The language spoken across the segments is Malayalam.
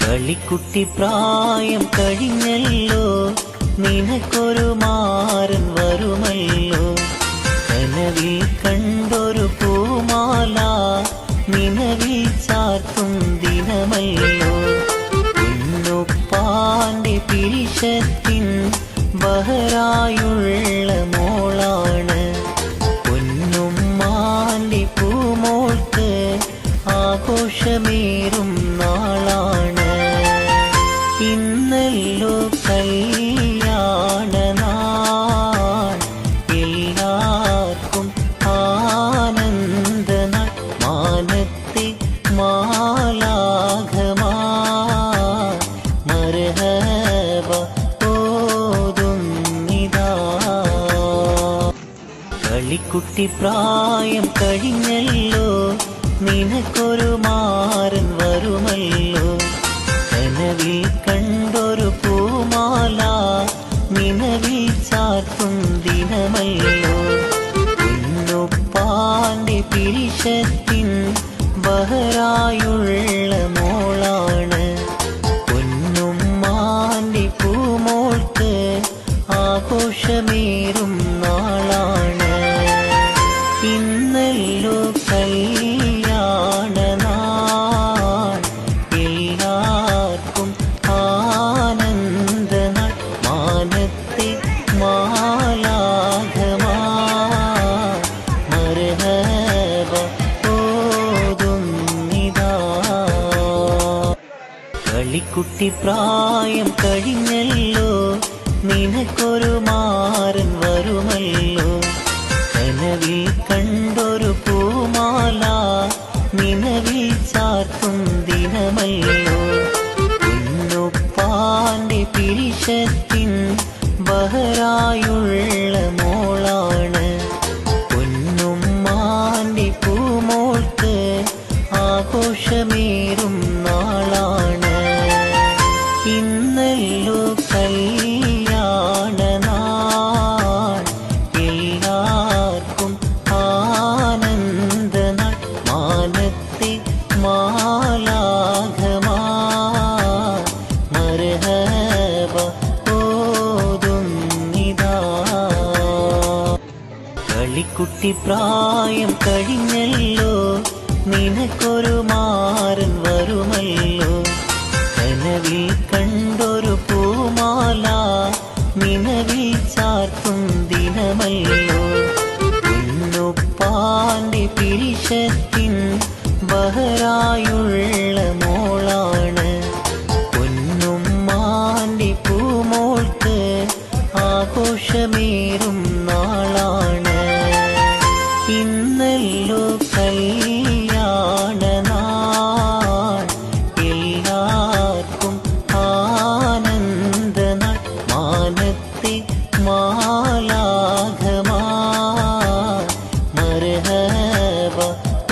കളിക്കുട്ടി പ്രായം കഴിഞ്ഞല്ലോ, നിനക്കൊരു മാരൻ വരുമല്ലോ. കനവിൽ കണ്ടൊരു പൂമാല നിലവിൽ ചാർത്തും ദിനമല്ലോ. ഉന്നുപ്പാന്റെ പിരിശത്തിൻ ബഹറായുള്ള മോളാണ്. പൊന്നുമ്മാന്റെ പൂമോൾക്ക് ആഘോഷമേറും നാളാണ്. ഇന്നല്ലോ കല്യാണ നാൾ, എല്ലാവർക്കും ആനന്ദനാൾ. മാനത്തെ മാലാഖമാർ മർഹബ ഓതുന്നിതാ. കളിക്കുട്ടി പ്രായം കഴിഞ്ഞല്ലോ, നിനക്കൊരു മാരൻ വരുമല്ലോ. കനവിൽ കണ്ടൊരു പൂമാല നിലവിൽ ചാർത്തും ദിനമല്ലോ. ഉന്നുപ്പാന്റെ പിരിശത്തിൻ ബഹറായുള്ള മോളാണ്. പൊന്നുമ്മാന്റെ പൂമോൾക്ക് ആഘോഷമേറും നാളാണ്. ഇന്നല്ലോ കല്യാണ നാൾ, എല്ലാവർക്കും ആനന്ദനാൾ. മാനത്തെ മാലാഖമാർ മർഹബ ഓതുന്നിതാ. കളിക്കുട്ടി പ്രായം കഴിഞ്ഞല്ലോ, നിനക്കൊരു മാരൻ വരുമല്ലോ. കനവിൽ കണ്ടൊരു പൂമാല നിലവിൽ ചാർത്തും ദിനമല്ലോ. ഉന്നുപ്പാന്റെ പിരിശത്തിൻ ബഹറായുള്ള മോളാണ്. പൊന്നുമ്മാന്റെ പൂമോൾക്ക് ആഘോഷമേറും നാളാണ്. ഇന്നല്ലോ കല്യാണ നാൾ, എല്ലാവർക്കും ആനന്ദനാൾ. മാനത്തെ മാലാഖമാർ മർഹബ ഓതുന്നിതാ. കളിക്കുട്ടി പ്രായം കഴിഞ്ഞല്ലോ, നിനക്കൊരു മാരൻ വരുമല്ലോ. കനവിൽ കണ്ടൊരു പൂമാല നിലവിൽ ചാർത്തും ദിനമല്ലോ. ഉന്നുപ്പാന്റെ പിരിശത്തിൻ ബഹറായുള്ള മോളാണ്. പൊന്നുമ്മാന്റെ പൂമോൾക്ക് ആഘോഷമേറും നാളാണ്. ഇന്നല്ലോ കല്യാണ നാൾ, എല്ലാവർക്കും ആനന്ദനാൾ. മാനത്തെ മാലാഖമാർ മർഹബ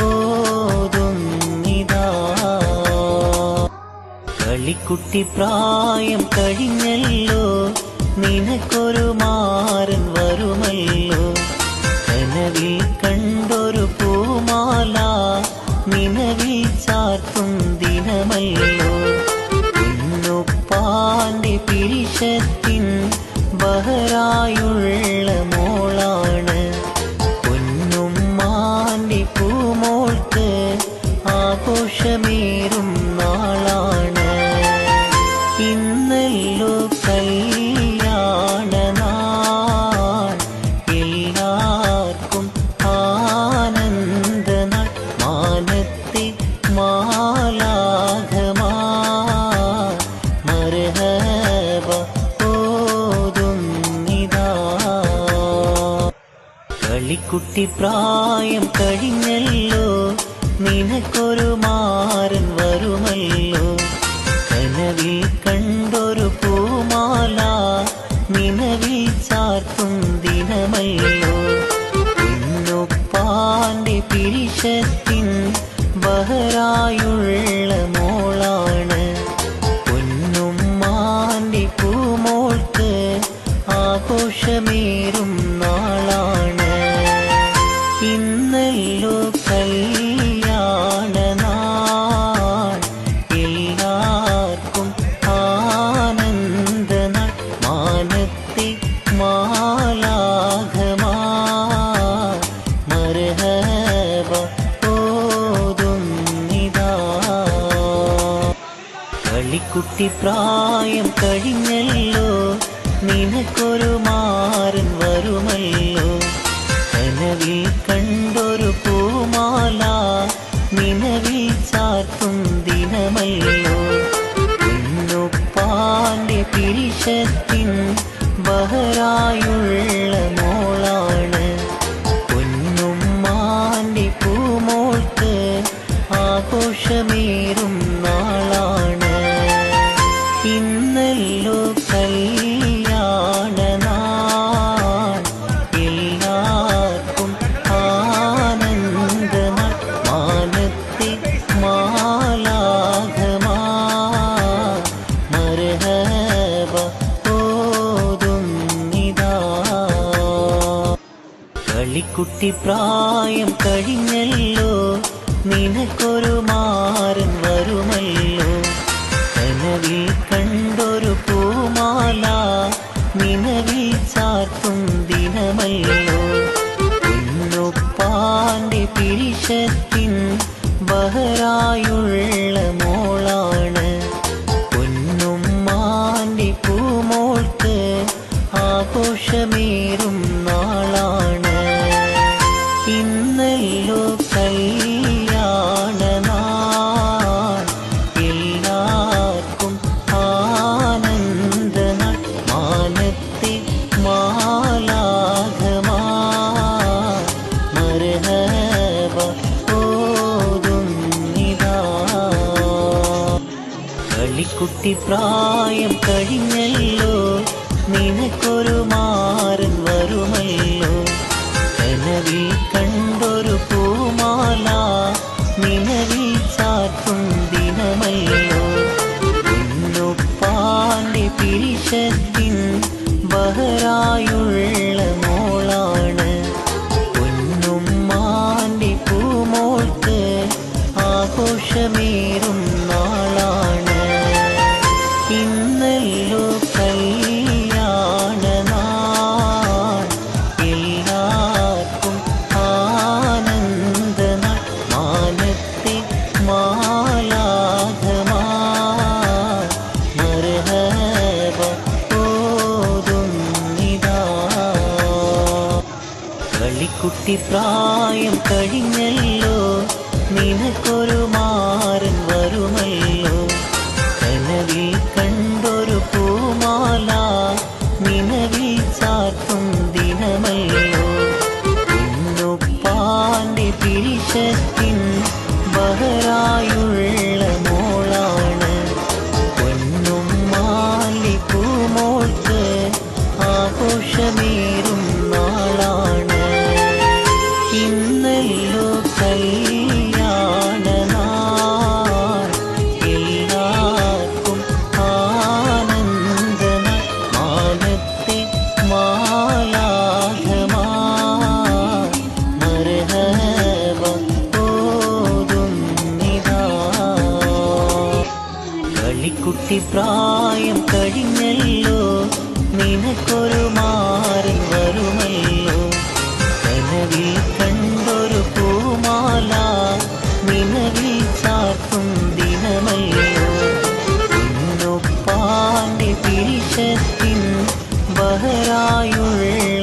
ഓതുന്നിതാ. കളിക്കുട്ടി പ്രായം കഴിഞ്ഞല്ലോ, നിനക്കൊരു മാരൻ വരുമല്ലോ. കനവിൽ കണ്ടൊരു പൂമാല നിലവിൽ ചാർത്തും ദിനമല്ലോ. ഉന്നുപ്പാന്റെ പിരിശത്തിൻ ബഹറായുള്ള മോളാണ്. പൊന്നുമ്മാന്റെ പൂമോൾക്ക് ആഘോഷമേറും നാളാണ്. ഇന്നല്ലോ കല്യാണ നാൾ, എല്ലാവർക്കും ആനന്ദനാൾ. മാനത്തെ മാലാഖമാർ മർഹബ ഓതുന്നിതാ. കളിക്കുട്ടി പ്രായം കഴിഞ്ഞല്ലോ, നിനക്കൊരു മാരൻ വരുമല്ലോ. കനവിൽ കണ്ടൊരു പൂമാല നിലവിൽ ചാർത്തും ദിനമല്ലോ. ഉന്നുപ്പാന്റെ പിരിശത്തിൻ ബഹറായുള്ള മോളാണ്. പൊന്നുമ്മാന്റെ പൂമോൾക്ക് ആഘോഷമേറും നാളാണ്. ഇന്നല്ലോ കല്യാണ നാൾ, കളിക്കുട്ടി പ്രായം കഴിഞ്ഞല്ലോ, നിനക്കൊരു മാരൻ വരുമല്ലോ. കനവിൽ കണ്ടൊരു പൂമാല നിലവിൽ ചാർത്തും ദിനമല്ലോ. ഉന്നുപ്പാന്റെ പിരിശത്തിൻ ബഹറായുള്ള മോളാണ്. പൊന്നുമ്മാന്റെ പൂമോൾക്ക് ആഘോഷമേറും നാളാണ്. ഇന്നല്ലോ കല്യാണ നാൾ, എല്ലാവർക്കും ആനന്ദനാൾ. മാനത്തെ മാലാഖമാർ മർഹബ ഓതുന്നിതാ. കളിക്കുട്ടി പ്രായം കഴിഞ്ഞല്ലോ, നിനക്കൊരു മാരൻ വരുമല്ലോ. കനവിൽ കണ്ടൊരു പൂമാല നിലവിൽ ചാർത്തും ദിനമല്ലോ. ഉന്നുപ്പാന്റെ പിരിശത്തിൻ ബഹറായുള്ള മോളാണ്. പൊന്നുമ്മാന്റെ പൂമോൾക്ക് ആഘോഷമേറും നാളാണ്. ഇന്നല്ലോ കല്യാണ നാൾ, എല്ലാവർക്കും ആനന്ദനാൾ. മാനത്തെ മാലാഖമാർ മർഹബ ഓതുന്നിതാ. കളിക്കുട്ടി പ്രായം കഴിഞ്ഞല്ലോ, നിനക്കൊരു മാരൻ വരുമല്ലോ. കനവിൽ കണ്ടൊരു പൂമാല നിലവിൽ ചാർത്തും ദിനമല്ലോ. ഉന്നുപ്പാന്റെ പിരിശത്തിൻ ബഹറായുള്ള മോളാണ്. പൊന്നുമ്മാന്റെ പൂമോൾക്ക് ആഘോഷമേറും നാളാണ്. ഇന്നല്ലോ കല്യാണ നാൾ, എല്ലാവർക്കും ആനന്ദനാൾ. മാനത്തെ മാലാഖമാർ മർഹബ ഓതുന്നിതാ. കളിക്കുട്ടി പ്രായം കഴിഞ്ഞല്ലോ, നിനക്കൊരു മാരൻ വരുമല്ലോ. കനവിൽ കണ്ടൊരു പൂമാല നിലവിൽ ചാർത്തും ദിനമല്ലോ. ഉന്നുപ്പാന്റെ പിരിശത്തിൻ ബഹറായുള്ള മോളാണ്. പൊന്നുമ്മാന്റെ പൂമോൾക്ക് ആഘോഷമേറും നാളാണ്. ഇന്നല്ലോ കല്യാണ നാൾ, എല്ലാവർക്കും ആനന്ദനാൾ. മാനത്തെ മാലാഖമാർ മർഹബ ഓതുന്നിതാ. കളിക്കുട്ടി പ്രായം കഴിഞ്ഞല്ലോ, നിനക്കൊരു മാരൻ വരുമല്ലോ. കനവിൽ കണ്ടൊരു പൂമാല നിലവിൽ ചാർത്തും ദിനമല്ലോ. ഉന്നുപ്പാന്റെ പിരിശത്തിൻ ബഹറായുള്ള